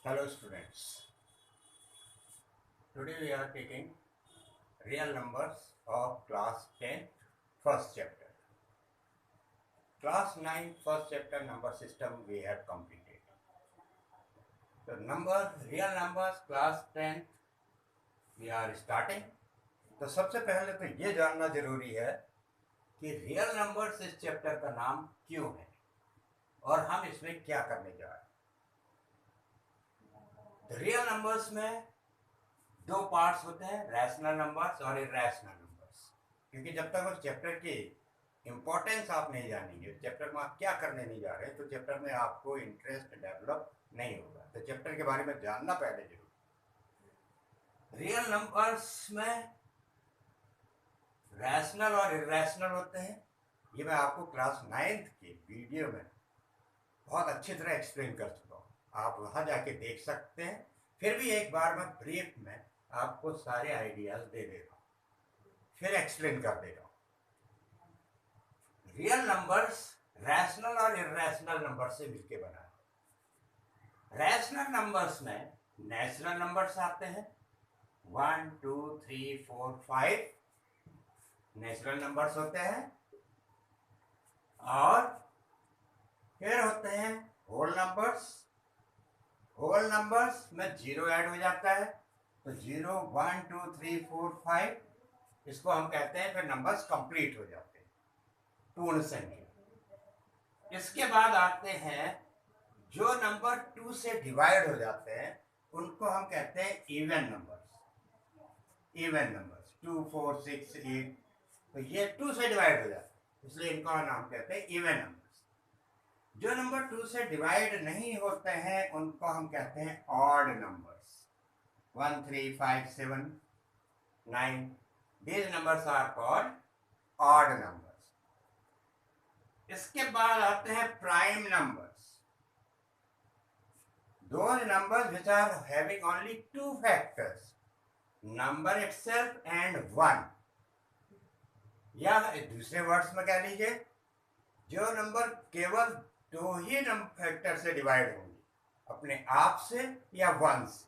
Hello students, today we are taking real numbers of class 10 first chapter. Class 9 first chapter number system we have completed. So real numbers class 10 we are starting. तो सबसे पहले तो ये जानना जरूरी है कि रियल नंबर्स इस चैप्टर का नाम क्यों है और हम इसमें क्या करने जा रहे हैं। रियल नंबर्स में दो पार्ट्स होते हैं, रैशनल नंबर्स और इरेशनल नंबर्स। क्योंकि जब तक उस चैप्टर की इम्पोर्टेंस आप नहीं जानेंगे, चैप्टर में आप क्या करने नहीं जा रहे हैं, तो चैप्टर में आपको इंटरेस्ट डेवलप नहीं होगा। तो चैप्टर के बारे में जानना पहले जरूर। रियल नंबर्स में रैशनल और इरेशनल होते हैं। ये मैं आपको क्लास 9th के वीडियो में बहुत अच्छी तरह एक्सप्लेन कर चुका हूँ, आप वहाँ जाके देख सकते हैं। फिर भी एक बार मैं ब्रीफ में आपको सारे आइडियाज दे दे रहा हूँ, फिर एक्सप्लेन कर दे रहा हूँ। रियल नंबर्स रैशनल और इरेशनल नंबर से मिलके बना है। रैशनल नंबर्स में नेचुरल नंबर्स आते हैं 1 2 3 4 5 नेचुरल नंबर्स होते हैं, और फिर होते हैं होल नंबर्स। होल नंबर्स में जीरो ऐड हो जाता है, तो 0 1 2 3 4 5 इसको हम कहते हैं, फिर नंबर्स कंप्लीट हो जाते हैं, पूर्ण संख्या। इसके बाद आते हैं जो नंबर 2 से डिवाइड हो जाते हैं, उनको हम कहते हैं इवन नंबर्स। इवन नंबर्स 2 4 6 8, तो ये 2 से डिवाइड हो जाते हैं, इसलिए इनका नाम कहते हैं इवन नंबर्स। जो नंबर 2 से डिवाइड नहीं होते हैं उनको हम कहते हैं odd numbers. 1 3 5 7 9, these numbers are called odd numbers. इसके बाद आते हैं prime numbers. Those numbers which are having only two factors, number itself and 1, या दूसरे वर्ड्स में कह लीजिए जो नंबर केवल दो ही फैक्टर से डिवाइड होंगे, अपने आप से या 1 से।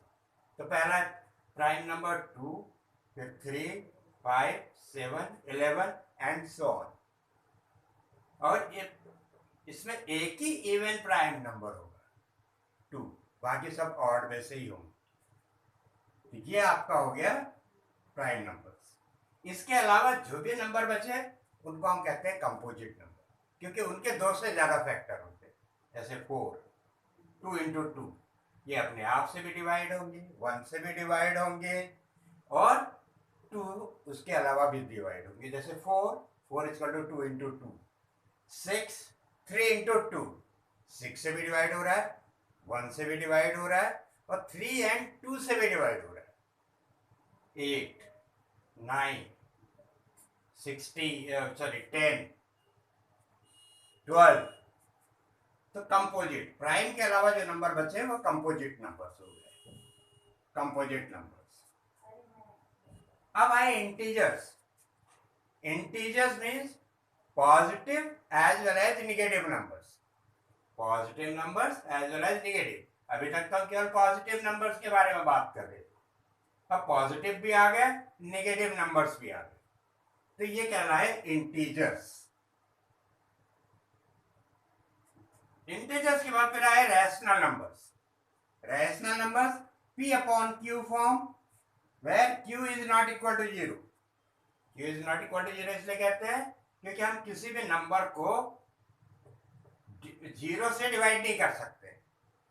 तो पहला प्राइम नंबर 2, फिर 3 5 7 11 एंड सो ऑन। और इसमें एक ही इवन प्राइम नंबर होगा 2, बाकी सब ऑड में से ही होंगे। तो ये आपका हो गया प्राइम नंबर्स। इसके अलावा जो भी नंबर बचे उनको हम कहते हैं कंपोजिट नंबर, क्योंकि उनके दो से ज्यादा फैक्टर होते हैं। जैसे 4 2 इंटू 2, ये अपने आप से भी डिवाइड होंगे, 1 से भी डिवाइड होंगे, और 2 उसके अलावा भी डिवाइड होंगे। जैसे 4 इक्वल टू 2 इंटू 2, 6 3 इंटू 2, 6 से भी डिवाइड हो रहा है, 1 से भी डिवाइड हो रहा है, और 3 एंड 2 से भी डिवाइड हो रहा है। 8 9 10 12। तो कंपोजिट, प्राइम के अलावा जो नंबर बचे वो कंपोजिट नंबर्स हो गए, कंपोजिट नंबर्स। अब आए integers. Integers means positive as well as negative numbers. Positive numbers as well as negative. अभी तक तो केवल पॉजिटिव नंबर्स के बारे में बात कर रहे थे, अब पॉजिटिव भी आ गए, निगेटिव नंबर्स भी आ गए, तो ये कहना है इंटीजर्स। इंटीजर्स के बाद फिर आए rational numbers. Rational numbers P upon Q form, where Q is not equal to 0। Q is not equal to 0 इसलिए कहते हैं क्योंकि हम किसी भी नंबर को 0 से डिवाइड नहीं कर सकते,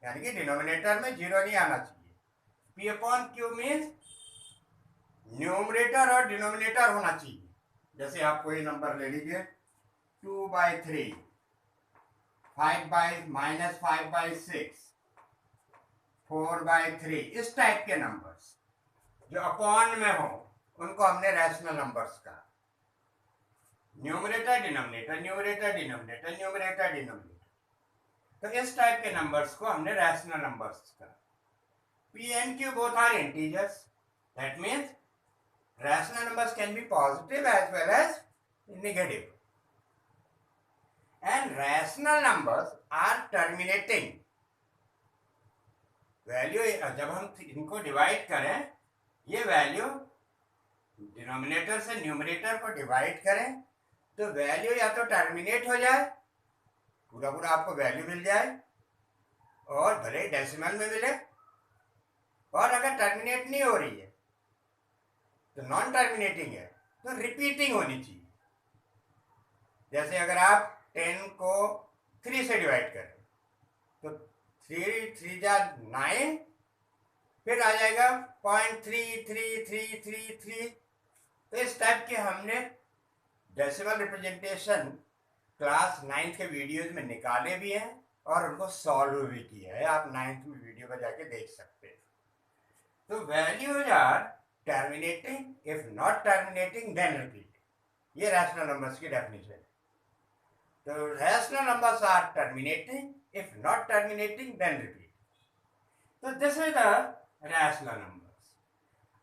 यानी कि डिनोमिनेटर में 0 नहीं आना चाहिए। P upon Q means numerator और डिनोमिनेटर होना चाहिए। जैसे आप कोई नंबर ले लीजिए 2/3, 5/-5/6, 4/3, इस टाइप के नंबर्स जो अपॉन में हो उनको हमने रैशनल नंबर्स कहा। Numerator denominator, numerator denominator, numerator denominator, तो इस टाइप के नंबर्स को हमने रैशनल नंबर्स कहा। P and Q both are integers, that means rational numbers can be positive as well as negative, and rational numbers are terminating value जब हम इनको divide करें, ये वैल्यू डिनोमिनेटर से न्यूमरेटर को डिवाइड करें तो वैल्यू या तो टर्मिनेट हो जाए, पूरा पूरा आपको वैल्यू मिल जाए, और भले ही डेसिमल में मिले, और अगर टर्मिनेट नहीं हो रही है तो नॉन टर्मिनेटिंग है तो रिपीटिंग होनी चाहिए। जैसे अगर आप 10 को 3 से डिवाइड करें तो 3 जा 9, फिर आ जाएगा 0.3333। तो इस टाइप के हमने डेसिमल रिप्रेजेंटेशन क्लास 9th के वीडियोज में निकाले भी हैं और उनको सॉल्व भी किया है, आप 9th में वीडियो में जाके देख सकते हैं। तो values are terminating, if not terminating then repeat, ये रैशनल नंबर्स की डेफिनेशन है। तो rational numbers are terminating, if not terminating then repeat. तो this is the rational numbers.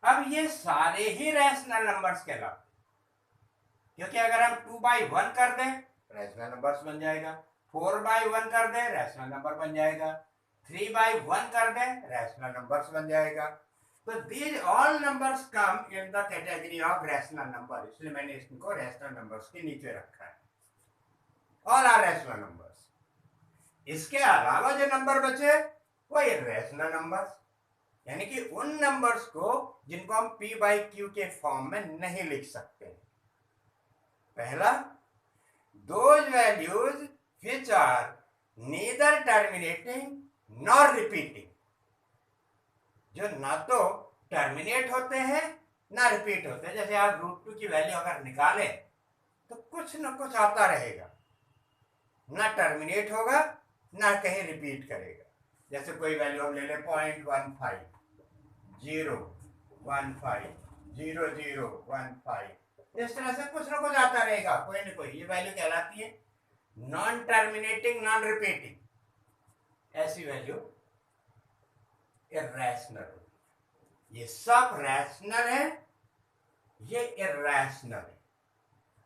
अब ये सारे ही रैशनल नंबर्स कहलाते, क्योंकि अगर हम 2/1 कर दें रैशनल नंबर्स बन जाएगा, 4/1 कर दें रैशनल नंबर बन जाएगा, 3/1 कर दें रैशनल नंबर्स बन जाएगा। तो these all numbers come in the category of rational number, इसलिए मैंने इनको रैशनल नंबर्स के नीचे रखा है। all are rational numbers। इसके अलावा जो नंबर बचे वो इर्रेशनल नंबर्स, यानी कि उन नंबर्स को जिनको हम p/q के फॉर्म में नहीं लिख सकते। पहला, those values which are neither terminating nor repeating, जो ना तो टर्मिनेट होते हैं ना रिपीट होते हैं। जैसे आप √2 की वैल्यू अगर निकालें तो कुछ ना कुछ आता रहेगा, ना टर्मिनेट होगा ना कहीं रिपीट करेगा। जैसे कोई वैल्यू हम ले लें 0.15, 0.15, 0.015, इस तरह से कुछ ना कुछ आता रहेगा, कोई ना कोई। ये वैल्यू कहलाती है नॉन टर्मिनेटिंग नॉन रिपीटिंग। ऐसी वैल्यू इर्रेशनल। ये सब रैशनल है, ये इर्रेशनल है,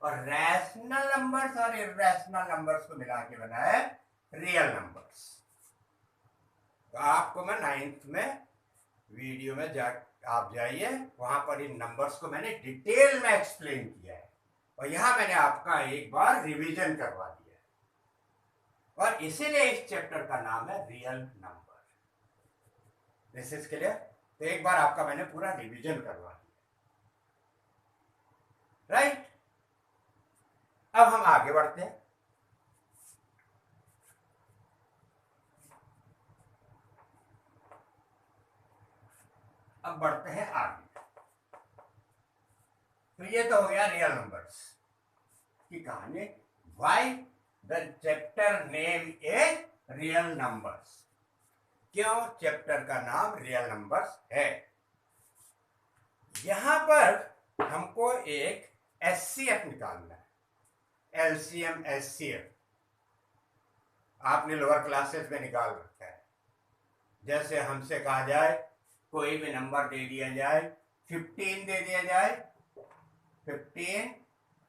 और रैशनल नंबर्स और इर्रेशनल नंबर्स को मिला के बना है रियल नंबर्स। तो आपको मैं 9th में वीडियो में आप जाइए, वहां पर इन नंबर्स को मैंने डिटेल में एक्सप्लेन किया है, और यहां मैंने आपका एक बार रिवीजन करवा दिया है, और इसीलिए इस चैप्टर का नाम है real number. This is clear. तो एक बार आपका मैंने पूरा रिवीजन करवा दिया, राइट। अब हम आगे बढ़ते हैं। अब बढ़ते हैं आगे। तो ये तो हो गया रियल नंबर्स की कहानी। Why the chapter name is real numbers, क्यों चैप्टर का नाम रियल नंबर्स है। यहां पर हमको एक एचसीएफ निकालना है, एलसीएम एचसीएफ। आपने लोअर क्लासेस में निकाल रखा है। जैसे हमसे कहा जाए कोई भी नंबर दे दिया जाए, 15 दे दिया जाए, 15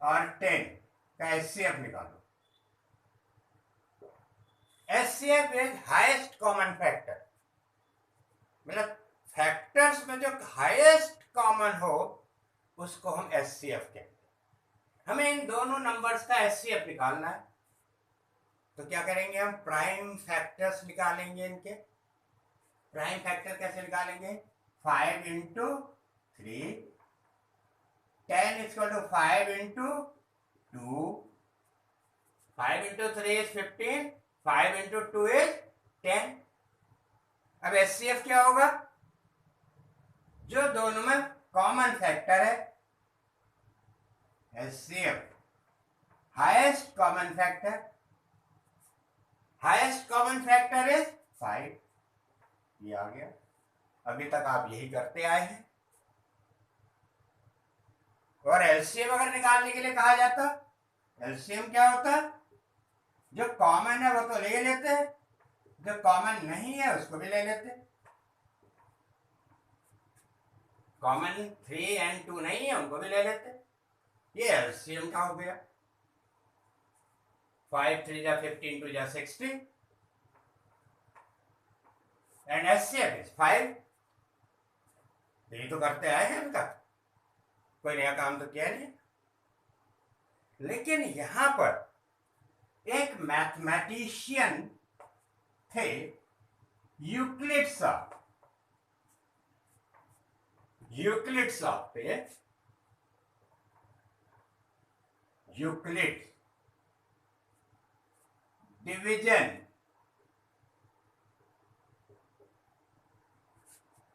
और 10 का एचसीएफ निकालो। HCF is highest common factor, मतलब फैक्टर्स में जो हाईएस्ट कॉमन हो उसको हम एचसीएफ कहते हैं। हमें इन दोनों नंबर्स का एचसीएफ निकालना है, तो क्या करेंगे हम प्राइम फैक्टर्स निकालेंगे। इनके प्राइम फैक्टर कैसे निकालेंगे? 5 into 3, 10 equal to 5 into 2, 5 into 3 is 15, 5 into 2 is 10। अब एचसीएफ क्या होगा? जो दोनों में कॉमन फैक्टर है, HCF highest common factor, highest common factor is 5। ये आ गया। अभी तक आप यही करते आए हैं। और एलसीएम अगर निकालने के लिए कहा जाता, एलसीएम क्या होता? जो कॉमन है वो तो ले लेते हैं, जो कॉमन नहीं है उसको भी ले लेते। कॉमन 3 और 2 नहीं है उनको भी ले लेते। ये एलसीएम का हो गया। 5 3 जा 15, 2 जा 16। And HCF is 5। यही तो करते आए हैं अभी तक, कोई नया काम तो किया नहीं। लेकिन यहां पर एक मैथमेटिशियन थे, यूक्लिड साहब। यूक्लिड साहब पे Euclid division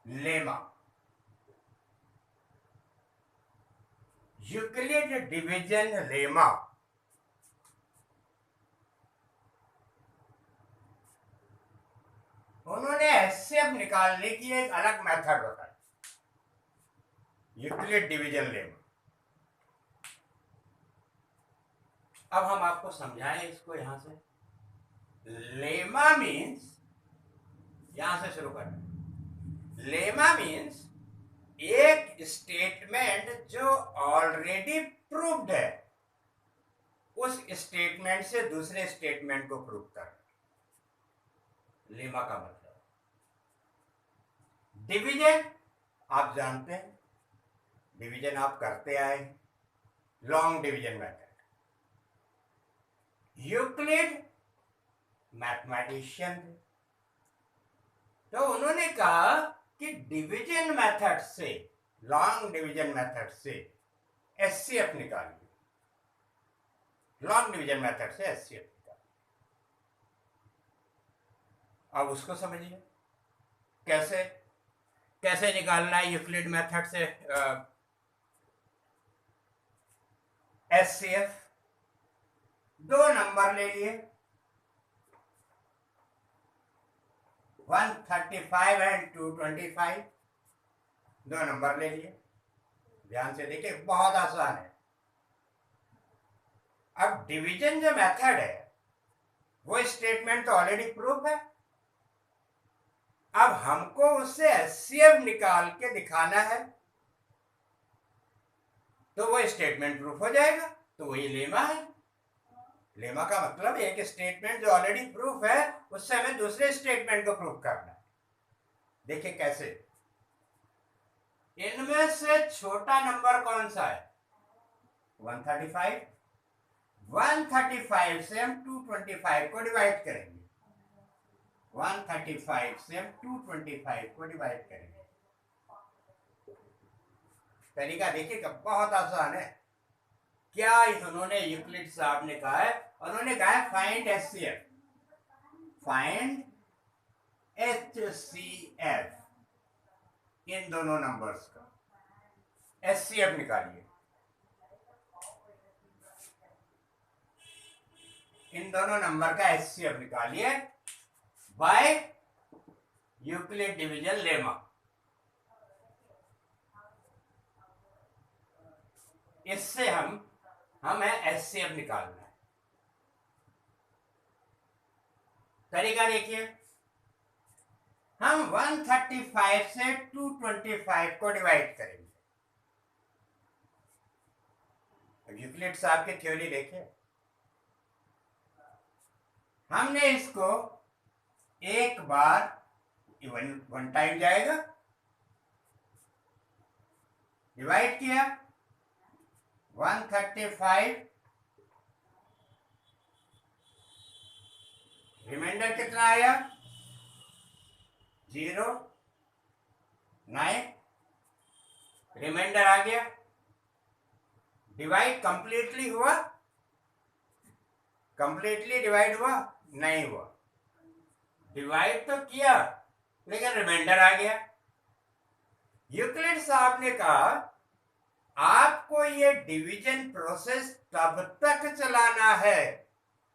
lemma, Euclid division lemma उन्होंने HCF निकालने की एक अलग मेथड बताई, यूक्लिड डिवीजन लेमा। अब हम आपको समझाएं इसको यहां से। लेमा मीन्स, यहां से शुरू करें। लेमा मीन्स एक स्टेटमेंट जो ऑलरेडी प्रूव्ड है, उस स्टेटमेंट से दूसरे स्टेटमेंट को प्रूव कर। लेमा का मतलब डिवीजन, आप जानते हैं डिवीजन आप करते आए, long division method. Euclid mathematician थे, तो उन्होंने कहा कि डिवीजन मेथड से, लॉन्ग डिवीजन मेथड से HCF निकालिए। लॉन्ग डिवीजन मेथड से HCF निकालिए। अब उसको समझिए कैसे कैसे निकालना है यूक्लिड मेथड से HCF। दो नंबर ले लिए, 135 एंड 225। दो नंबर ले लिए, ध्यान से देखिए, बहुत आसान है। अब डिवीजन जो मेथड है वो स्टेटमेंट तो ऑलरेडी प्रूफ है, अब हमको उससे HCF निकाल के दिखाना है, तो वो स्टेटमेंट प्रूफ हो जाएगा। तो वही लेमा है। लेमा का मतलब एक स्टेटमेंट जो ऑलरेडी प्रूफ है, उससे हमें दूसरे स्टेटमेंट को प्रूफ करना है। देखिए कैसे। इनमें से छोटा नंबर कौन सा है? 135। 135 से हम 225 को डिवाइड करेंगे। 135 से हम 225 को डिवाइड करेंगे। तरीका देखिएगा, बहुत आसान है। क्या उन्होंने यूक्लिड साहब ने कहा है? उन्होंने कहा है फाइंड HCF, फाइंड HCF इन दोनों नंबर्स का HCF निकालिए। इन दोनों नंबर का HCF निकालिए बाय यूक्लिड डिवीजन लेमा। इससे हमें HCF निकालना है। तरीका देखिए, हम 135 से 225 को डिवाइड करेंगे। यूक्लिड साहब की थ्योरी देखिए, हमने इसको एक बार वन टाइम जाएगा, डिवाइड किया 135, रिमाइंडर कितना आया? 0, 9, रिमाइंडर आ गया। डिवाइड कंप्लीटली हुआ? कंप्लीटली डिवाइड हुआ? नहीं हुआ। डिवाइड तो किया लेकिन रिमाइंडर आ गया। यूक्लिड साहब ने कहा आपको ये डिवीजन प्रोसेस तब तक चलाना है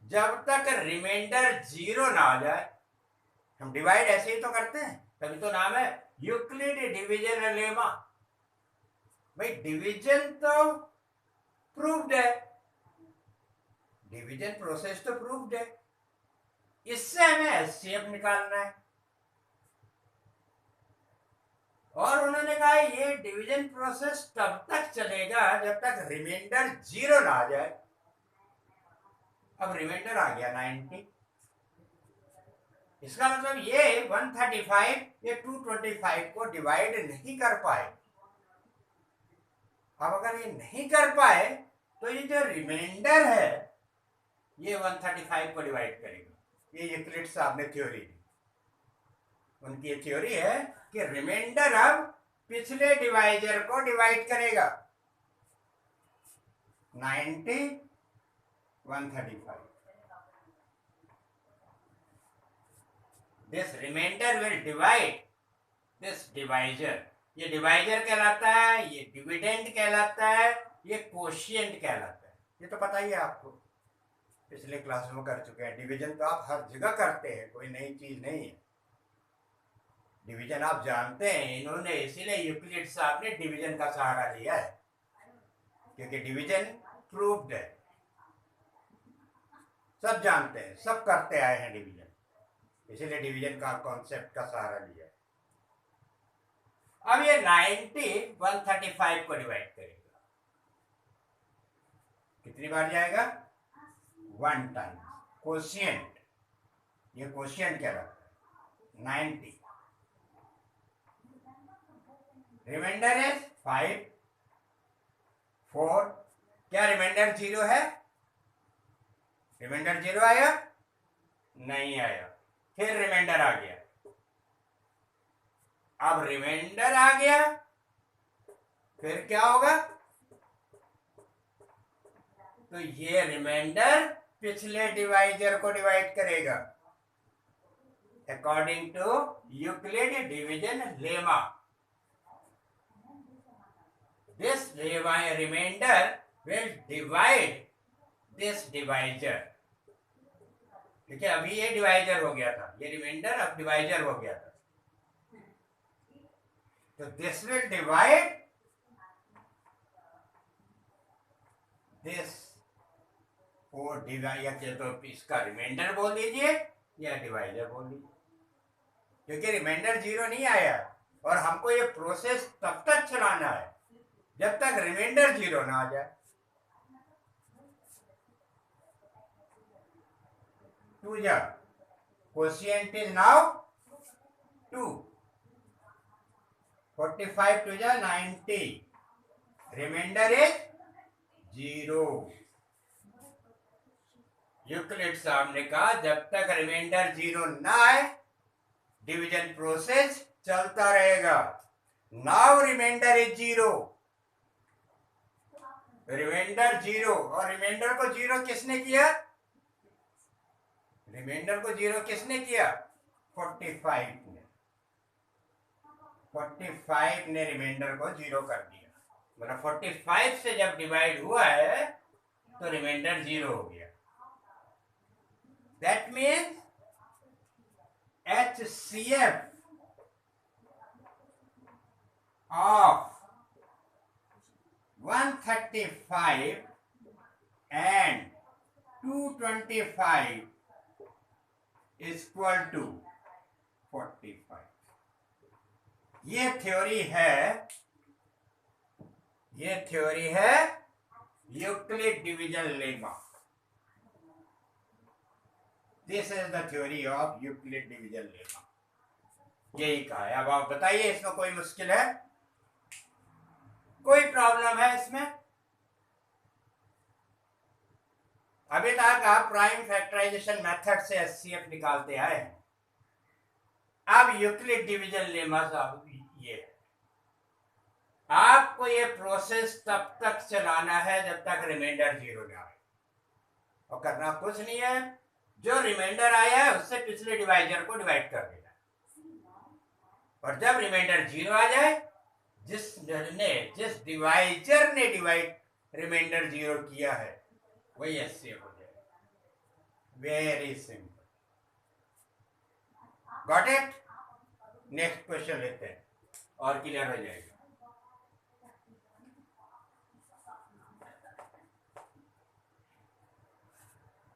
जब तक रिमाइंडर 0 ना आ जाए। हम डिवाइड ऐसे ही तो करते हैं, तभी तो नाम है यूक्लिड डिवीजन लेमा। भाई डिवीजन तो प्रूव्ड है, डिवीजन प्रोसेस तो प्रूव्ड है, इससे हमें HCF निकालना है। और उन्होंने कहा ये डिवीजन प्रोसेस तब तक चलेगा जब तक रिमाइंडर 0 ना आ जाए। अब रिमाइंडर आ गया 90। इसका मतलब ये 135 ये 225 को डिवाइड नहीं कर पाए। अब अगर ये नहीं कर पाए तो ये जो रिमाइंडर है ये 135 को डिवाइड करेगा। ये यूक्लिड साहब ने थ्योरी दी। उनकी ये थ्योरी है कि रिमाइंडर अब पिछले डिवाइजर को डिवाइड करेगा। 90 135 this remainder will divide this divisor. ये डिवाइजर कहलाता है, ये डिविडेंड कहलाता है, ये कोशिएंट कहलाता है। ये तो पता ही है आपको, पिछले क्लास में कर चुके हैं। डिवीजन तो आप हर जगह करते हैं, कोई नई चीज नहीं है। डिवीजन आप जानते हैं, इन्होंने इसीलिए यूक्लिड साहब ने डिवीजन का सहारा लिया है, क्योंकि डिवीजन प्रूव्ड है, सब जानते हैं, सब करते आए हैं डिवीजन, इसीलिए डिवीजन का कॉन्सेप्ट का सहारा लिया है। अब ये 90 135 को डिवाइड करेगा, कितनी बार जाएगा? 1 टाइम। कोशिएंट, ये कोशिएंट क्या रहता है? 90। रिमाइंडर है 5 4। क्या रिमाइंडर 0 है? रिमाइंडर 0 आया? नहीं आया। फिर रिमाइंडर आ गया। अब रिमाइंडर आ गया, फिर क्या होगा? तो ये रिमाइंडर पिछले डिवाइजर को डिवाइड करेगा according to Euclid division lemma. This remainder will divide this divisor. ठीक है, अभी ये डिवाइजर हो गया था, ये रिमाइंडर अब डिवाइजर हो गया था। तो दिस विल डिवाइड दिस, वो डिवाइड, या तो इसका रिमाइंडर बोल दीजिए या डिवाइजर बोल दीजिए, क्योंकि रिमाइंडर 0 नहीं आया और हमको ये प्रोसेस तब तक चलाना है जब तक रिमाइंडर 0 ना आ जाए। 2 जा क्वोशिएंट इज नाउ 2। 45 2 जा 90। Reminder is 0। यूक्लिड साहब ने कहा जब तक रिमाइंडर 0 ना आए डिवीजन प्रोसेस चलता रहेगा। Now reminder is 0। रिमाइंडर 0, और रिमाइंडर को 0 किसने किया? रिमाइंडर को 0 किसने किया? 45 ने। 45 ने रिमाइंडर को 0 कर दिया। मतलब 45 से जब डिवाइड हुआ है तो रिमाइंडर 0 हो गया। That means HCF of 135 and 225 is equal to 45। ये थ्योरी है Euclid division lemma. This is the theory of Euclid division lemma. यही कहा है। अब आप बताइए, इसमें कोई मुश्किल है? कोई प्रॉब्लम है इसमें? अभी तक आप प्राइम फैक्टराइजेशन मेथड से HCF निकालते आए हैं। अब यूक्लिड डिवीजन लेमा साहब ये आपको ये प्रोसेस तब तक चलाना है जब तक रिमाइंडर 0 ना आए, और करना कुछ नहीं है। जो रिमाइंडर आया है उससे पिछले डिवाइजर को डिवाइड कर देना, और जब रिमाइंडर 0 आ जाए, जिस डिवाइजर ने डिवाइड रिमाइंडर 0 किया है वही HCF हो जाएगा। Very simple. Got it? Next question लेते हैं और क्लियर हो जाएगा।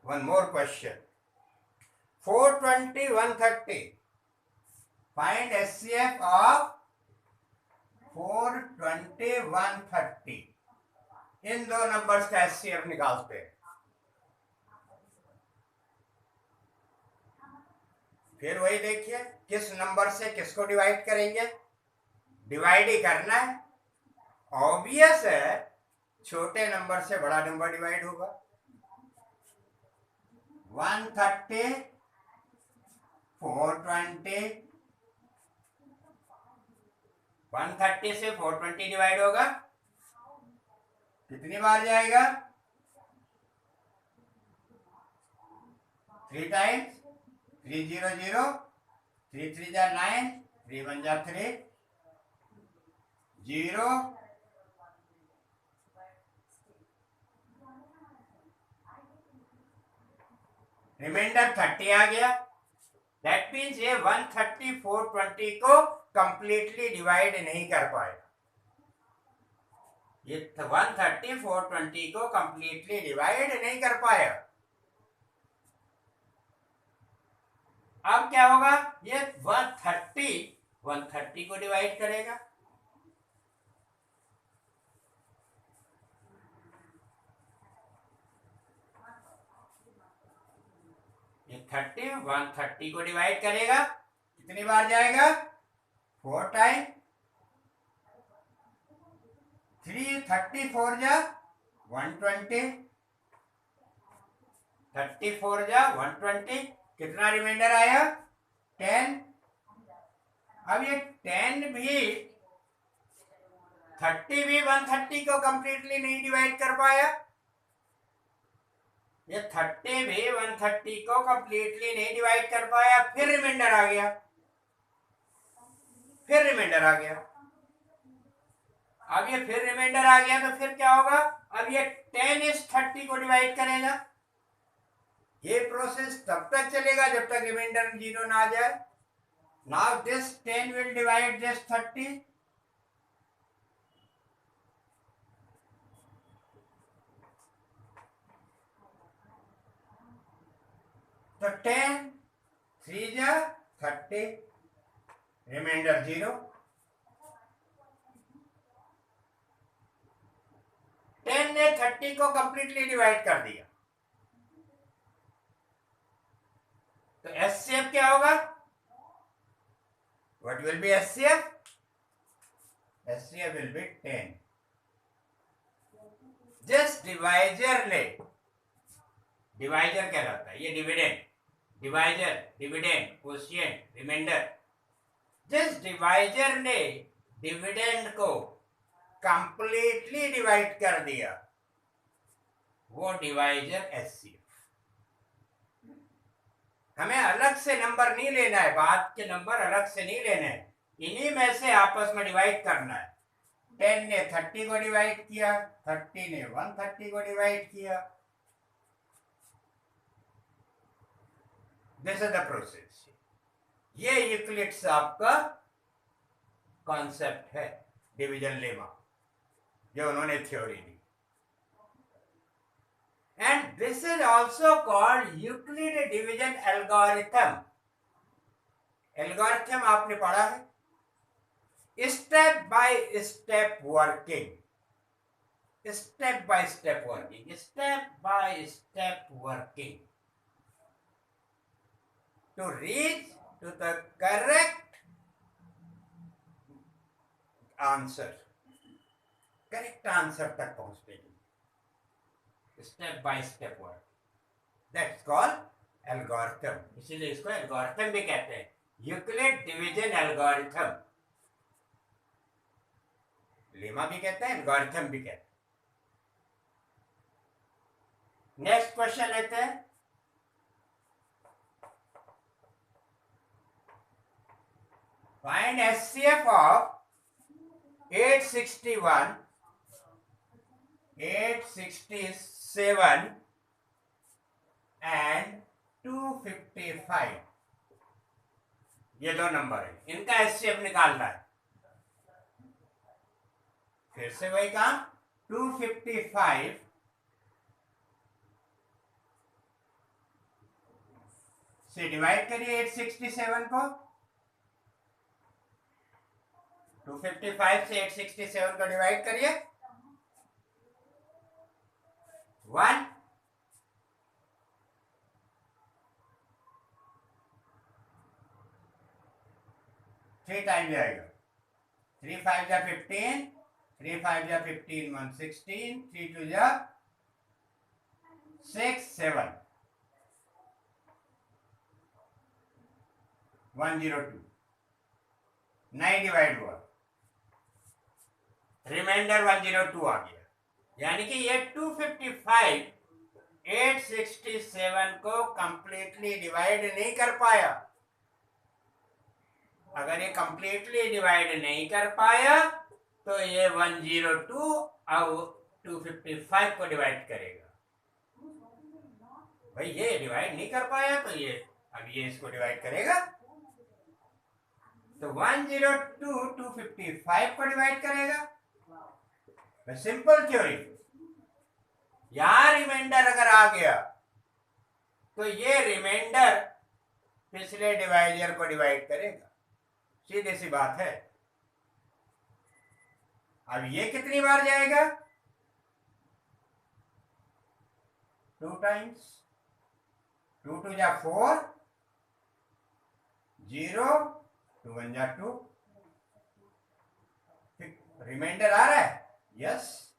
One more question. 420 130 find HCF of 420 130। इन दो नंबर्स का HCF निकालते हैं। फिर वही देखिए किस नंबर से किसको डिवाइड करेंगे, डिवाइड ही करना है। ऑब्वियस है छोटे नंबर से बड़ा नंबर डिवाइड होगा। 130 420, 130 से 420 डिवाइड होगा, कितनी बार जाएगा? 3 टाइम्स। 300, 3 3 जा 9, 3 1 जा 3, 0, रिमाइंडर 30 आ गया। दैट मीन्स ये 130 420 को कंप्लीटली डिवाइड नहीं कर पाएगा। ये 130 420 को कंप्लीटली डिवाइड नहीं कर पाया। अब क्या होगा? ये 130 को डिवाइड करेगा। ये 130 को डिवाइड करेगा, कितनी बार जाएगा? 4 टाइम। 334 जा 120, 34 जा 120, कितना रिमाइंडर आया? 10। अब ये 10 भी 30 भी 130 को कंप्लीटली नहीं डिवाइड कर पाया। ये 30 भी 130 को कंप्लीटली नहीं डिवाइड कर पाया। फिर रिमाइंडर आ गया, फिर रिमाइंडर आ गया। अब ये फिर रिमाइंडर आ गया तो फिर क्या होगा? अब ये 10 इस 30 को डिवाइड करेगा। ये प्रोसेस तब तक चलेगा जब तक रिमाइंडर 0 ना आ जाए। Now this 10 will divide this 30। तो 10 3 जा 30, रिमाइंडर 0। 10 ने 30 को कंप्लीटली डिवाइड कर दिया। तो एचसीएफ क्या होगा? What will be HCF? HCF will be 10। जिस डिवाइजर ने, डिवाइजर क्या रहता है? ये dividend, divisor, dividend, quotient, remainder. जिस डिवाइजर ने डिविडेंड को कंप्लीटली डिवाइड कर दिया वो डिवाइजर एचसीएफ। हमें अलग से नंबर नहीं लेना है, बाद के नंबर अलग से नहीं लेने हैं, इन्हीं में से आपस में डिवाइड करना है। 10 ने 30 को डिवाइड किया, 30 ने 130 को डिवाइड किया। This is the process. ये यूक्लिड्स आपका कॉन्सेप्ट है डिवीजन लेमा जो उन्होंने theory the. And this is also called Euclid division algorithm. Algorithm आपने पढ़ा है, step by step working, step by step working, step by step working to reach to the correct answer, correct answer तक पहुंचते हैं। Step by step work, that's called algorithm. इसीलिए इसको algorithm भी कहते हैं, यूक्लिड डिवीजन एल्गोरिथम। लेमा भी कहते हैं, एल्गोरिथम भी कहते हैं। नेक्स्ट क्वेश्चन लेते हैं। Find HCF of 861, 867 and 255। ये दो नंबर है, इनका एचसीएफ निकालना है। फिर से वही काम, 255 से डिवाइड करिए 867 को। 255 से 867 को डिवाइड करिए, 1। 3 टाइम जाएगा, 3 5 जा 15, 3 5 जा 15 116, 3 2 जा 6 7 102, 9 डिवाइड हुआ, रिमाइंडर 102 आ गया। यानी कि ये 255 867 को कंप्लीटली डिवाइड नहीं कर पाया। अगर ये कंप्लीटली डिवाइड नहीं कर पाया तो ये 102 और 255 को डिवाइड करेगा। भाई ये डिवाइड नहीं कर पाया तो ये अब ये इसको डिवाइड करेगा, तो 102 255 को डिवाइड करेगा। Simple theory. यहां रिमाइंडर अगर आ गया तो ये रिमाइंडर पिछले डिवाइजर को डिवाइड करेगा, सीधी सी बात है। अब ये कितनी बार जाएगा? 2 टाइम्स, 2 2 जा 4, 0 2 1 जा 2, रिमाइंडर आ रहा है, यस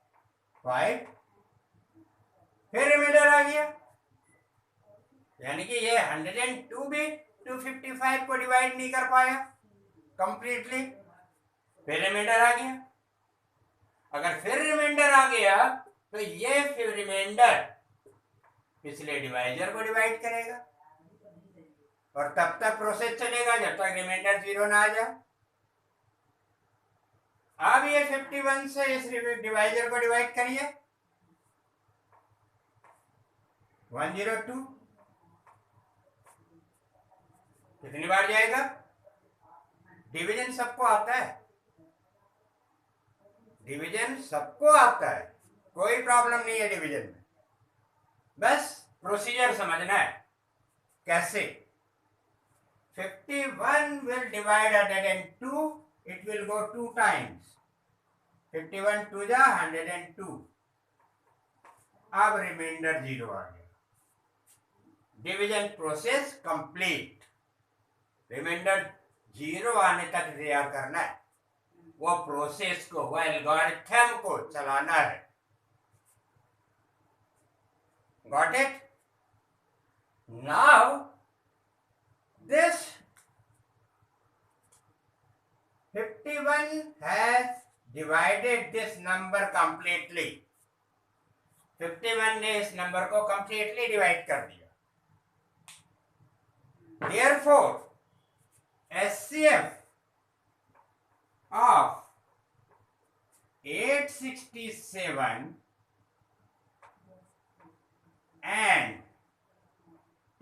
5, फिर रिमाइंडर आ गया। यानी कि ये 102 भी 255 को डिवाइड नहीं कर पाया कंप्लीटली, फिर रिमाइंडर आ गया। अगर फिर रिमाइंडर आ गया तो ये फिर रिमाइंडर पिछले डिवाइजर को डिवाइड करेगा और तब तक प्रोसेस चलेगा जब तक रिमाइंडर 0 ना आ जाए। अब ये 51 से इस डिवाइजर को डिवाइड करिए, 102 कितनी बार जाएगा? डिवीजन सबको आता है, डिवीजन सबको आता है, कोई प्रॉब्लम नहीं है डिवीजन में, बस प्रोसीजर समझना है कैसे। 51 will divide 102, it will go 2 times, 51 2 जा 102, अब रिमाइंडर 0 आ गया, डिवीजन प्रोसेस कंप्लीट। रिमाइंडर 0 आने तक इंतजार करना है, वो प्रोसेस को, वो एल्गोरिथम को चलाना है। Got it? Now this 51 has divided this number completely, 51 ने इस नंबर को completely डिवाइड कर दिया। Therefore HCF of 867 and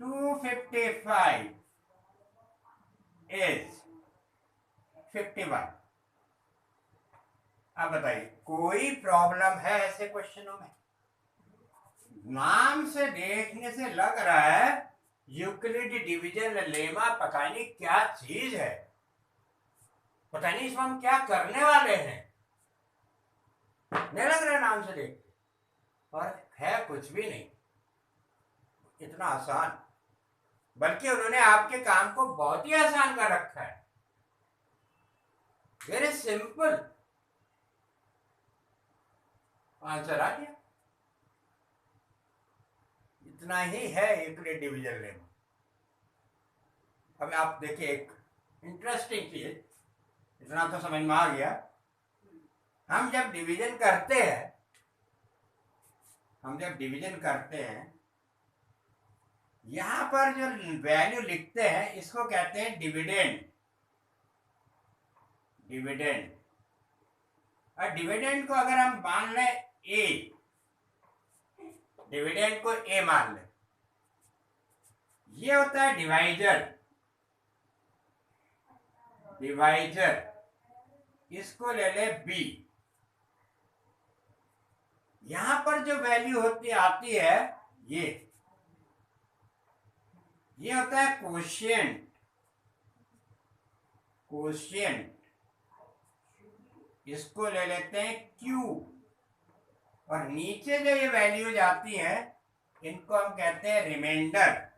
255 is 51। अब बताइए कोई प्रॉब्लम है ऐसे क्वेश्चनों में? नाम से देखने से लग रहा है यूक्लिड डिवीजन लेमा पता नहीं क्या चीज है, पता नहीं इसमें हम क्या करने वाले हैं, नहीं लग रहा है नाम से देख, और है कुछ भी नहीं, इतना आसान, बल्कि उन्होंने आपके काम को बहुत ही आसान कर रखा है। वेरी सिंपल, आंसर आ गया। इतना ही है यूक्लिड डिवीजन लेमा। अब आप देखिए एक इंटरेस्टिंग चीज, इतना तो समझ में आ गया, हम जब डिवीजन करते हैं, यहां पर जो वैल्यू लिखते हैं इसको कहते हैं डिविडेंड। और डिविडेंड को अगर हम मान लें ए, डिविडेंड को ए मान लें, ये होता है डिवाइजर, इसको ले ले बी। यहां पर जो वैल्यू आती है ये होता है कोशिएंट, इसको ले लेते हैं क्यू, और नीचे जो ये वैल्यूज आती हैं इनको हम कहते हैं रिमाइंडर।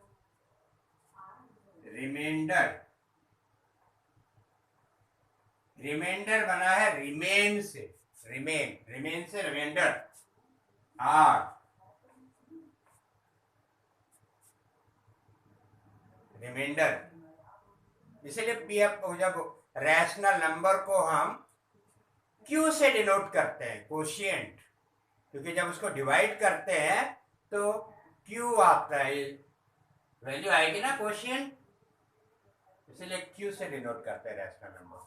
रिमाइंडर बना है रिमेन से, रिमेन से रिमाइंडर आर, रिमाइंडर। इसलिए पीएफ जब रैशनल नंबर को हम क्यू से डिनोट करते हैं, कोशिएंट, क्योंकि जब उसको डिवाइड करते हैं तो क्यू आता है, वैल्यू आएगी ना कोशिएंट, इसलिए क्यू से डिनोट करते हैं रैशनल नंबर,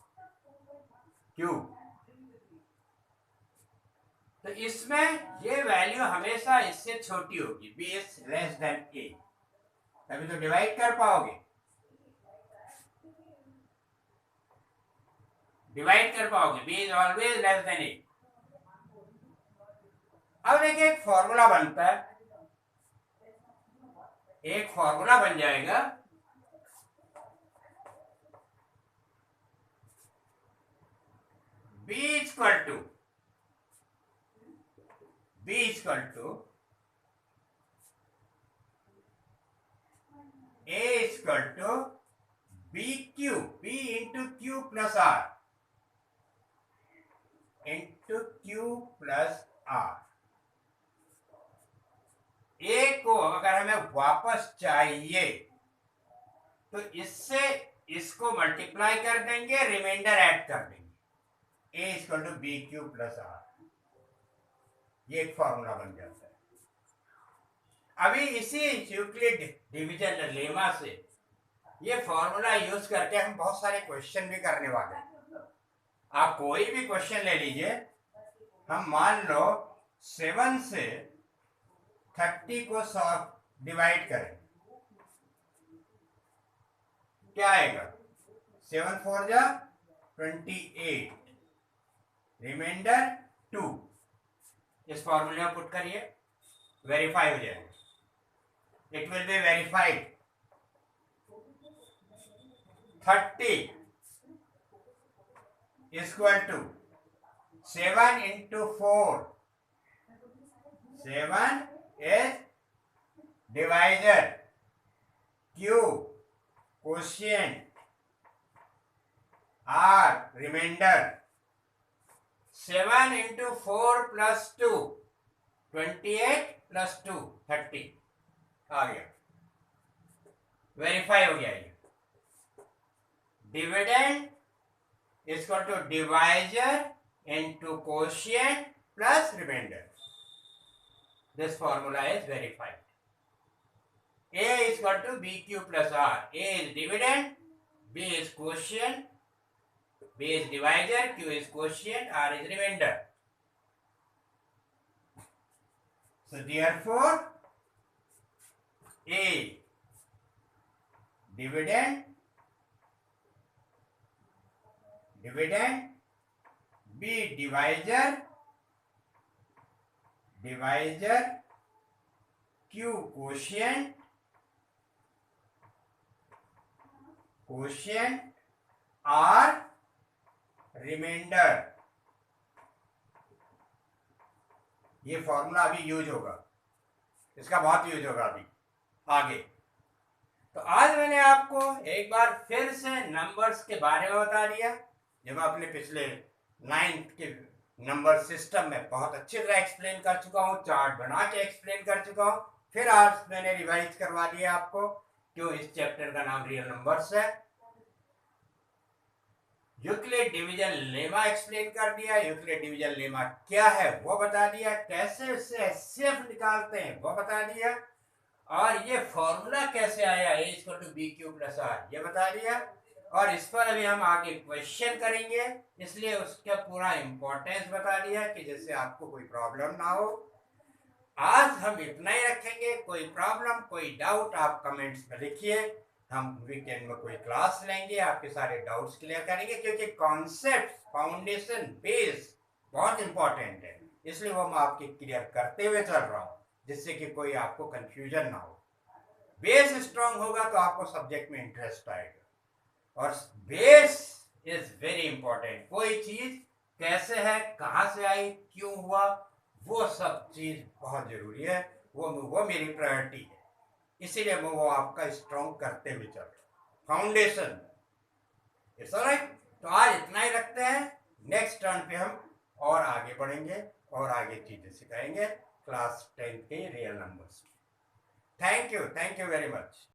क्यू। तो इसमें ये वैल्यू हमेशा इससे छोटी होगी, B is less than A, तभी तो डिवाइड कर पाओगे, B is always less than A. अब देखिए एक फॉर्मूला बनता है, एक फॉर्मूला बन जाएगा, b equal to a equal to B into Q plus R, A को अगर हमें वापस चाहिए तो इससे इसको मल्टीप्लाई कर देंगे, रिमाइंडर ऐड कर देंगे, A equal to B Q plus R, ये एक फॉर्मूला बन जाता है। अभी इसी यूक्लिड डिवीजन लेमा से ये फॉर्मूला यूज करके हम बहुत सारे क्वेश्चन भी करने वाले हैं। आप कोई भी क्वेश्चन ले लीजिए, हम मान लो 7 से 30 को डिवाइड करें, क्या आएगा, 7 4 जा 28, रिमाइंडर 2, इस फॉर्मूले में पुट करिए, वेरीफाई हो जाएगा, it will be verified. 30 equal to 7 into 4, 7 is divisor, Q quotient, R remainder, 7 into 4 plus 2, 28 plus 2, 30 आ गया, वेरीफाई हो गया ये। Dividend equal to divisor into quotient plus remainder, this formula is verified. A is equal to BQ plus R. A is dividend, B is quotient, B is divisor, Q is quotient, R is remainder. So therefore, A dividend, B divisor, Q quotient, R remainder. ये formula अभी use होगा, इसका बहुत use होगा अभी आगे। तो आज मैंने आपको एक बार फिर से नंबर्स के बारे में बता दिया, जब अपने पिछले 9th के नंबर सिस्टम में बहुत अच्छी तरह एक्सप्लेन कर चुका हूँ, चार्ट बना के एक्सप्लेन कर चुका हूँ। फिर आज मैंने रिवाइज करवा दिया आपको, क्यों इस चैप्टर का नाम रियल नंबर्स है। यूक्लिड डिवीजन लेमा एक्सप्लेन कर दिया, यूक्लिड डिवीजन लेमा क्या है वो बता दिया, कैसे इससे एचसीएफ निकालते हैं वो बता दिया, और ये फॉर्मूला कैसे आया A equal to B Q plus R ये बता दिया। और इस पर अभी हम आगे क्वेश्चन करेंगे, इसलिए उसका पूरा इंपॉर्टेंस बता दिया कि जिससे आपको कोई प्रॉब्लम ना हो। आज हम इतना ही रखेंगे, कोई प्रॉब्लम कोई डाउट आप कमेंट्स में लिखिए, हम वीकेंड में कोई क्लास लेंगे, आपके सारे डाउट्स क्लियर करेंगे, क्योंकि कॉन्सेप्ट फाउंडेशन बेस बहुत इंपॉर्टेंट है, इसलिए वो मैं आपके क्लियर करते हुए चल रहा हूँ, जिससे कि कोई आपको कंफ्यूजन ना हो। बेस स्ट्रांग होगा तो आपको सब्जेक्ट में इंटरेस्ट आएगा, और बेस इज वेरी इंपॉर्टेंट। कोई चीज कैसे है, कहाँ से आई, क्यों हुआ, वो सब चीज बहुत जरूरी है, वो मेरी प्रायोरिटी है, इसीलिए मैं वो आपका स्ट्रांग करते हुए चल रहा हूँ। Foundation it's alright. तो आज इतना ही रखते हैं। नेक्स्ट टर्न पे हम और आगे बढ़ेंगे और आगे चीजें सिखाएंगे क्लास 10 के real numbers. Thank you very much.